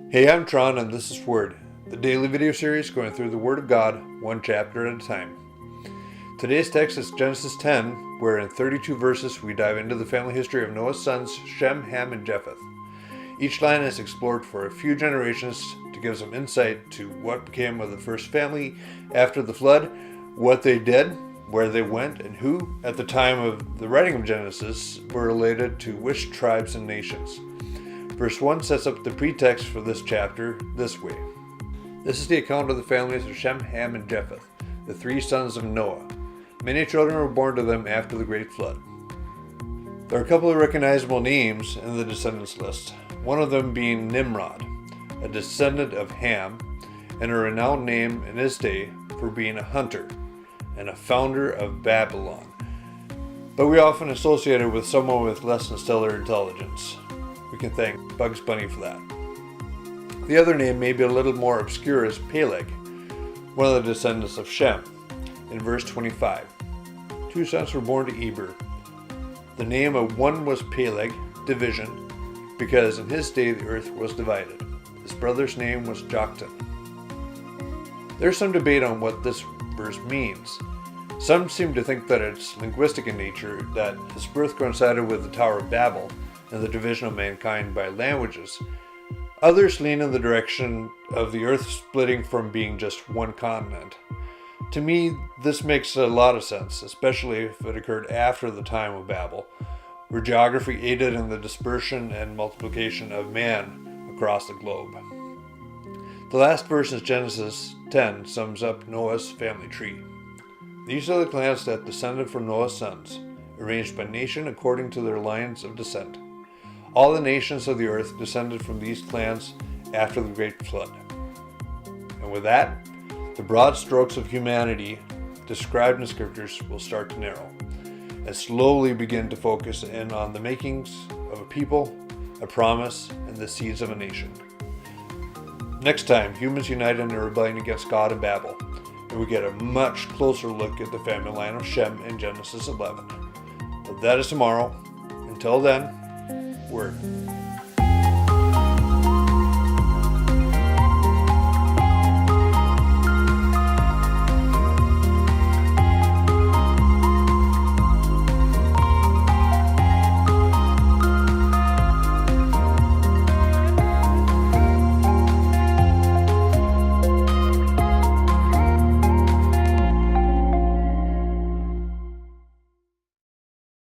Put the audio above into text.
Hey, I'm Tron and this is Word, the daily video series going through the Word of God, one chapter at a time. Today's text is Genesis 10, where in 32 verses we dive into the family history of Noah's sons Shem, Ham, and Japheth. Each line is explored for a few generations to give some insight to what became of the first family after the flood, what they did, where they went, and who, at the time of the writing of Genesis, were related to which tribes and nations. Verse 1 sets up the pretext for this chapter this way. This is the account of the families of Shem, Ham, and Japheth, the three sons of Noah. Many children were born to them after the great flood. There are a couple of recognizable names in the descendants list, one of them being Nimrod, a descendant of Ham, and a renowned name in his day for being a hunter and a founder of Babylon. But we often associate it with someone with less than stellar intelligence. We can thank Bugs Bunny for that. The other name may be a little more obscure as Peleg, one of the descendants of Shem. In verse 25, two sons were born to Eber. The name of one was Peleg, division, because in his day the earth was divided. His brother's name was Joktan. There's some debate on what this verse means. Some seem to think that it's linguistic in nature, that his birth coincided with the Tower of Babel and the division of mankind by languages. Others lean in the direction of the earth splitting from being just one continent. To me, this makes a lot of sense, especially if it occurred after the time of Babel, where geography aided in the dispersion and multiplication of man across the globe. The last verse in Genesis 10 sums up Noah's family tree. These are the clans that descended from Noah's sons, arranged by nation according to their lines of descent. All the nations of the earth descended from these clans after the great flood. And with that, the broad strokes of humanity described in scriptures will start to narrow, and slowly begin to focus in on the makings of a people, a promise, and the seeds of a nation. Next time, humans unite in a rebellion against God in Babel, and we get a much closer look at the family line of Shem in Genesis 11. But that is tomorrow. Until then, Word.